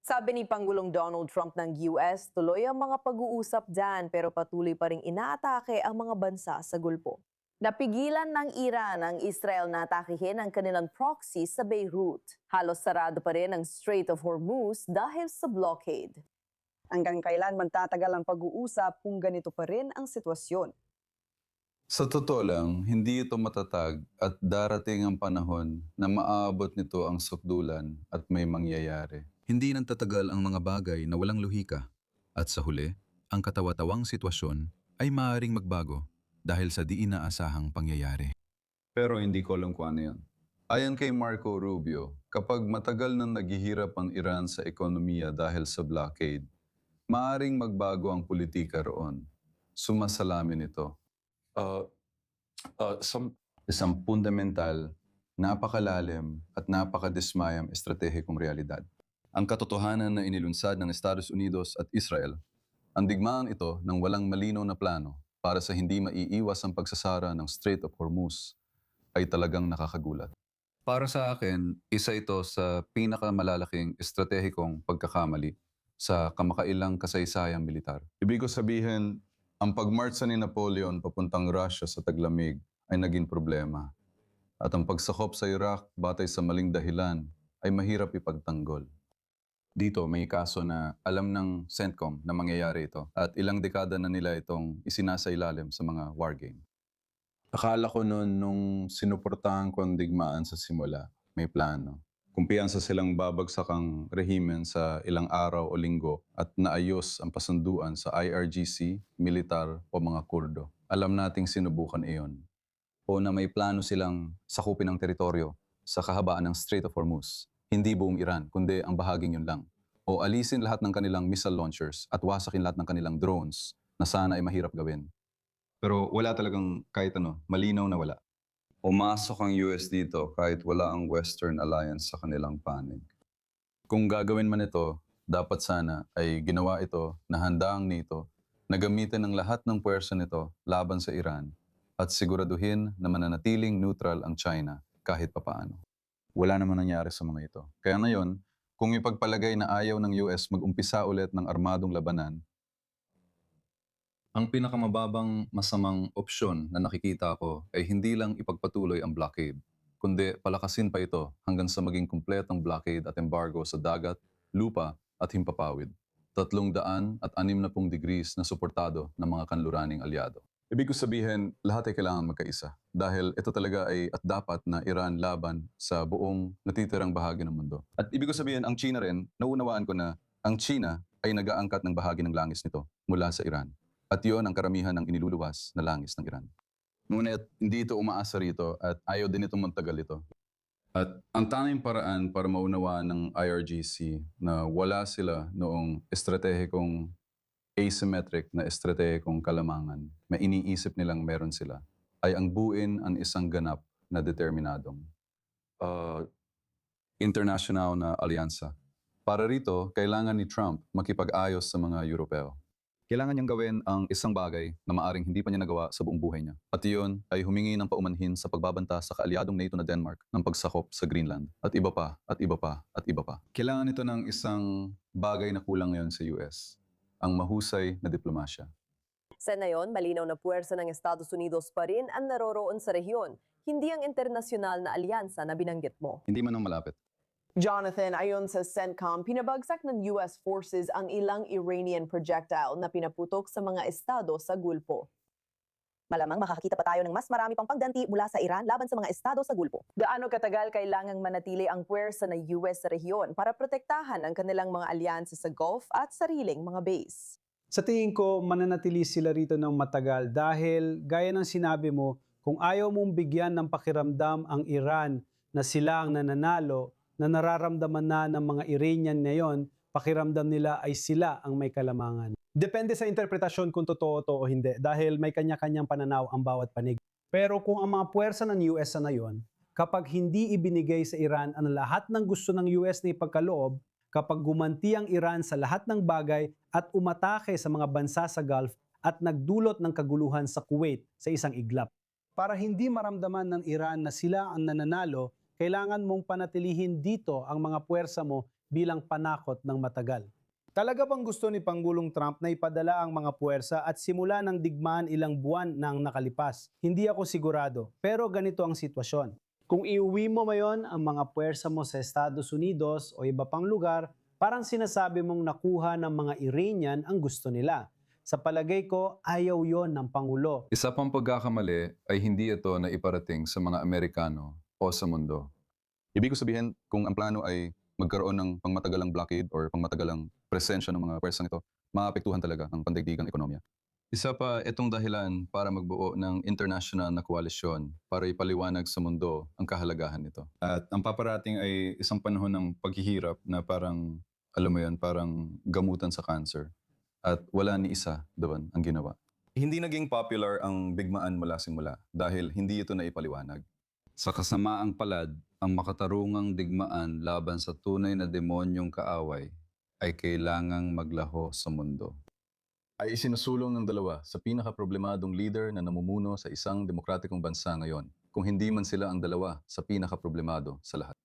Sabi ni Pangulong Donald Trump ng US, tuloy ang mga pag-uusap dyan pero patuloy pa ring inaatake ang mga bansa sa Gulpo. Napigilan ng Iran ang Israel na atakihin ang kanilang proxy sa Beirut. Halos sarado pa rin ang Strait of Hormuz dahil sa blockade. Hanggang kailan magtatagal ang pag-uusap kung ganito pa rin ang sitwasyon? Sa totoo lang, hindi ito matatag at darating ang panahon na maaabot nito ang sukdulan at may mangyayari. Hindi nang tatagal ang mga bagay na walang lohika. At sa huli, ang katawa-tawang sitwasyon ay maaaring magbago dahil sa di inaasahang pangyayari. Pero hindi ko alam kung ano yan. Ayon kay Marco Rubio, kapag matagal nang naghihirap ang Iran sa ekonomiya dahil sa blockade, maaaring magbago ang politika roon. Sumasalamin ito. Isang fundamental, napakalalim at napakadismayang estratehikong realidad. Ang katotohanan na inilunsad ng Estados Unidos at Israel, ang digmaan ito ng walang malinaw na plano para sa hindi maiiwas ang pagsasara ng Strait of Hormuz ay talagang nakakagulat. Para sa akin, isa ito sa pinakamalalaking estratehikong pagkakamali sa kamakailang kasaysayang militar. Ibig ko sabihin, ang pagmarcha ni Napoleon papuntang Russia sa taglamig ay naging problema. At ang pagsakop sa Iraq batay sa maling dahilan ay mahirap ipagtanggol. Dito may kaso na alam ng CENTCOM na mangyayari ito at ilang dekada na nila itong isinasailalim sa mga wargame. Akala ko noon nung sinuportahan ko ang digmaan sa simula, may plano. Kumpiyansa silang babagsak ang rehimen sa ilang araw o linggo at naayos ang pasunduan sa IRGC, militar o mga Kurdo. Alam nating sinubukan iyon. O na may plano silang sakupin ang teritoryo sa kahabaan ng Strait of Hormuz. Hindi buong Iran, kundi ang bahaging yun lang. O alisin lahat ng kanilang missile launchers at wasakin lahat ng kanilang drones na sana ay mahirap gawin. Pero wala talagang kahit ano, malinaw na wala. Umasok ang US dito kahit wala ang Western Alliance sa kanilang panig. Kung gagawin man ito, dapat sana ay ginawa ito na handa ang NATO na gamitin ang lahat ng puwersa nito laban sa Iran at siguraduhin na mananatiling neutral ang China kahit papaano. Wala naman nangyari sa mga ito. Kaya ngayon, kung ipagpalagay na ayaw ng US mag-umpisa ulit ng armadong labanan, ang pinakamababang masamang opsyon na nakikita ko ay hindi lang ipagpatuloy ang blockade, kundi palakasin pa ito hanggang sa maging kumpletong blockade at embargo sa dagat, lupa at himpapawid. 360 degrees na suportado ng mga kanluraning alyado. Ibig ko sabihin, lahat ay kailangan magkaisa dahil ito talaga ay at dapat na Iran laban sa buong natitirang bahagi ng mundo. At ibig ko sabihin, ang China rin, naunawaan ko na ang China ay nag-aangkat ng bahagi ng langis nito mula sa Iran. At iyon ang karamihan ng iniluluwas na langis ng Iran. Ngunit hindi ito umaasa rito at ayaw din itong magtagal ito. At ang tanging paraan para maunawaan ng IRGC na wala sila noong estratehikong asymmetric na estratehikong kalamangan na iniisip nilang meron sila ay ang buuin ang isang ganap na determinadong international na alyansa. Para rito, kailangan ni Trump makipag-ayos sa mga Europeo. Kailangan niyang gawin ang isang bagay na maaring hindi pa niya nagawa sa buong buhay niya. At iyon ay humingi ng paumanhin sa pagbabanta sa kaalyadong NATO na Denmark ng pagsakop sa Greenland. At iba pa, at iba pa, at iba pa. Kailangan ito ng isang bagay na kulang ngayon sa US. Ang mahusay na diplomasya. Sa ngayon, malinaw na puwersa ng Estados Unidos pa rin ang naroroon sa rehiyon, hindi ang internasyonal na alyansa na binanggit mo. Hindi man ang malapit. Jonathan, ayon sa CENTCOM, pinabagsak ng US forces ang ilang Iranian projectile na pinaputok sa mga estado sa Gulpo. Malamang makakakita pa tayo ng mas marami pang pagganti mula sa Iran laban sa mga estado sa Gulpo. Gaano katagal kailangang manatili ang puwersa ng US sa rehiyon para protektahan ang kanilang mga alyansa sa Gulf at sariling mga base? Sa tingin ko, mananatili sila rito ng matagal dahil gaya ng sinabi mo, kung ayaw mong bigyan ng pakiramdam ang Iran na sila ang nananalo, na nararamdaman na ng mga Iranian ngayon, pakiramdam nila ay sila ang may kalamangan. Depende sa interpretasyon kung totoo to o hindi dahil may kanya-kanyang pananaw ang bawat panig. Pero kung ang mga puwersa ng US na yon, kapag hindi ibinigay sa Iran ang lahat ng gusto ng US na ipagkaloob, kapag gumanti ang Iran sa lahat ng bagay at umatake sa mga bansa sa Gulf at nagdulot ng kaguluhan sa Kuwait sa isang iglap. Para hindi maramdaman ng Iran na sila ang nananalo, kailangan mong panatilihin dito ang mga puwersa mo bilang panakot ng matagal. Talaga bang gusto ni Pangulong Trump na ipadala ang mga puwersa at simula ng digmaan ilang buwan nang nakalipas? Hindi ako sigurado, pero ganito ang sitwasyon. Kung iuwi mo ngayon ang mga puwersa mo sa Estados Unidos o iba pang lugar, parang sinasabi mong nakuha ng mga Iranian ang gusto nila. Sa palagay ko, ayaw yon ng Pangulo. Isa pang pagkakamali ay hindi ito na iparating sa mga Amerikano o sa mundo. Ibig ko sabihin, kung ang plano ay magkaroon ng pangmatagalang blockade or pangmatagalang presensya ng mga pwersang ito, maapektuhan talaga ang pandaigdigang ekonomiya. Isa pa itong dahilan para magbuo ng international na koalisyon para ipaliwanag sa mundo ang kahalagahan nito. At ang paparating ay isang panahon ng paghihirap na parang, alam mo yan, parang gamutan sa cancer. At wala ni isa doon ang ginawa. Hindi naging popular ang bigmaan mula simula dahil hindi ito naipaliwanag. Sa kasamaang palad, ang makatarungang digmaan laban sa tunay na demonyong kaaway ay kailangang maglaho sa mundo. Ay isinusulong ng dalawa sa pinakaproblemadong leader na namumuno sa isang demokratikong bansa ngayon, kung hindi man sila ang dalawa sa pinakaproblemado sa lahat.